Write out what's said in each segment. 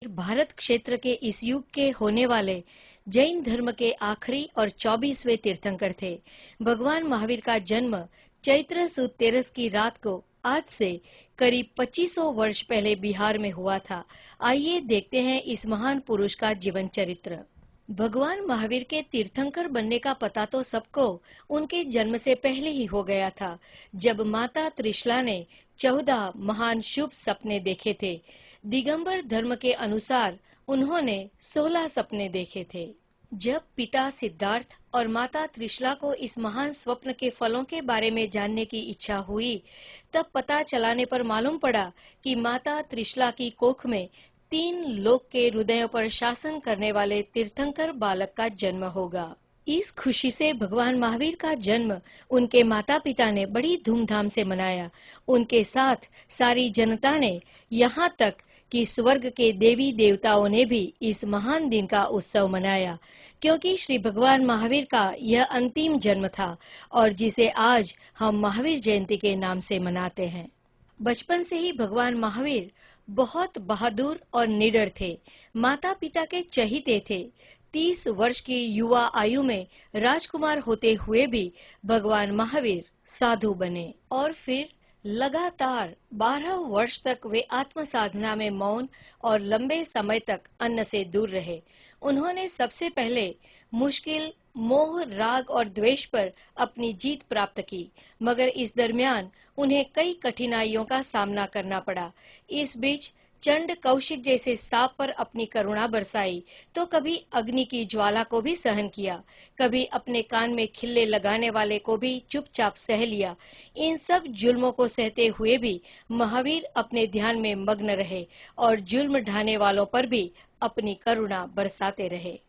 भारत क्षेत्र के इस युग के होने वाले जैन धर्म के आखिरी और 24वें तीर्थंकर थे। भगवान महावीर का जन्म चैत्र सुद 13 की रात को आज से करीब 2500 वर्ष पहले बिहार में हुआ था। आइए देखते हैं इस महान पुरुष का जीवन चरित्र। भगवान महावीर के तीर्थंकर बनने का पता तो सबको उनके जन्म से पहले ही हो गया था, जब माता त्रिशला ने 14 महान शुभ सपने देखे थे। दिगंबर धर्म के अनुसार उन्होंने 16 सपने देखे थे। जब पिता सिद्धार्थ और माता त्रिशला को इस महान स्वप्न के फलों के बारे में जानने की इच्छा हुई, तब पता चलाने पर मालूम पड़ा कि माता त्रिशला की कोख में 3 लोक के हृदयों पर शासन करने वाले तीर्थंकर बालक का जन्म होगा। इस खुशी से भगवान महावीर का जन्म उनके माता पिता ने बड़ी धूमधाम से मनाया। उनके साथ सारी जनता ने, यहाँ तक कि स्वर्ग के देवी देवताओं ने भी इस महान दिन का उत्सव मनाया, क्योंकि श्री भगवान महावीर का यह अंतिम जन्म था और जिसे आज हम महावीर जयंती के नाम से मनाते हैं। बचपन से ही भगवान महावीर बहुत बहादुर और निडर थे। माता पिता के चहीते थे। 30 वर्ष की युवा आयु में राजकुमार होते हुए भी भगवान महावीर साधु बने और फिर लगातार 12 वर्ष तक वे आत्म साधना में मौन और लंबे समय तक अन्न से दूर रहे। उन्होंने सबसे पहले मुश्किल मोह, राग और द्वेष पर अपनी जीत प्राप्त की, मगर इस दरमियान उन्हें कई कठिनाइयों का सामना करना पड़ा। इस बीच चंड कौशिक जैसे सांप पर अपनी करुणा बरसाई, तो कभी अग्नि की ज्वाला को भी सहन किया, कभी अपने कान में खिल्ले लगाने वाले को भी चुपचाप सह लिया। इन सब जुल्मों को सहते हुए भी महावीर अपने ध्यान में मग्न रहे और जुल्म ढाने वालों पर भी अपनी करुणा बरसाते रहे।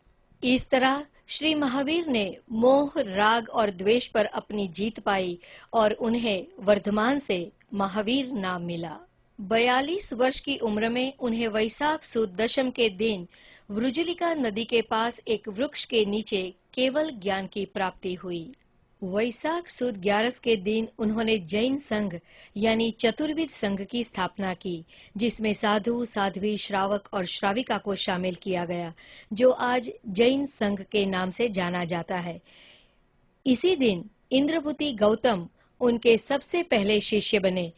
इस तरह श्री महावीर ने मोह, राग और द्वेष पर अपनी जीत पाई और उन्हें वर्धमान से महावीर नाम मिला। 42 वर्ष की उम्र में उन्हें वैशाख सुद दशम के दिन वृजुलिका नदी के पास एक वृक्ष के नीचे केवल ज्ञान की प्राप्ति हुई। वैशाख सुद 11 के दिन उन्होंने जैन संघ यानी चतुर्विध संघ की स्थापना की, जिसमें साधु, साध्वी, श्रावक और श्राविका को शामिल किया गया, जो आज जैन संघ के नाम से जाना जाता है। इसी दिन इंद्रभूति गौतम उनके सबसे पहले शिष्य बने।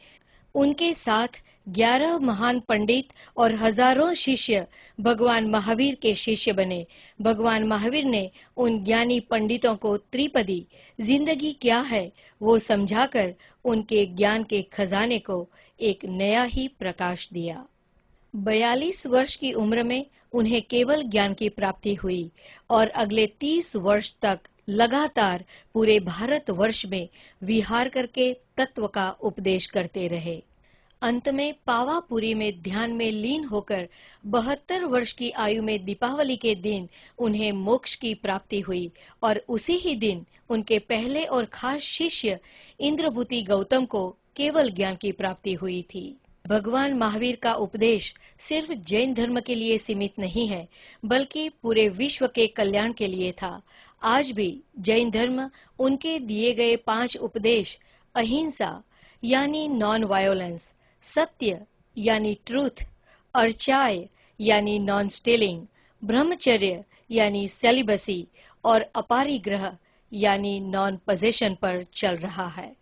उनके साथ 11 महान पंडित और हजारों शिष्य भगवान महावीर के शिष्य बने। भगवान महावीर ने उन ज्ञानी पंडितों को त्रिपदी जिंदगी क्या है वो समझाकर उनके ज्ञान के खजाने को एक नया ही प्रकाश दिया। 42 वर्ष की उम्र में उन्हें केवल ज्ञान की प्राप्ति हुई और अगले 30 वर्ष तक लगातार पूरे भारत वर्ष में विहार करके तत्व का उपदेश करते रहे। अंत में पावापुरी में ध्यान में लीन होकर 72 वर्ष की आयु में दीपावली के दिन उन्हें मोक्ष की प्राप्ति हुई और उसी ही दिन उनके पहले और खास शिष्य इंद्रभूति गौतम को केवल ज्ञान की प्राप्ति हुई थी। भगवान महावीर का उपदेश सिर्फ जैन धर्म के लिए सीमित नहीं है, बल्कि पूरे विश्व के कल्याण के लिए था। आज भी जैन धर्म उनके दिए गए 5 उपदेश, अहिंसा यानी नॉन वायोलेंस, सत्य यानी ट्रूथ, अर्चाय यानी नॉन स्टीलिंग, ब्रह्मचर्य यानी सेलिबसी और अपारिग्रह यानी नॉन पोजेशन पर चल रहा है।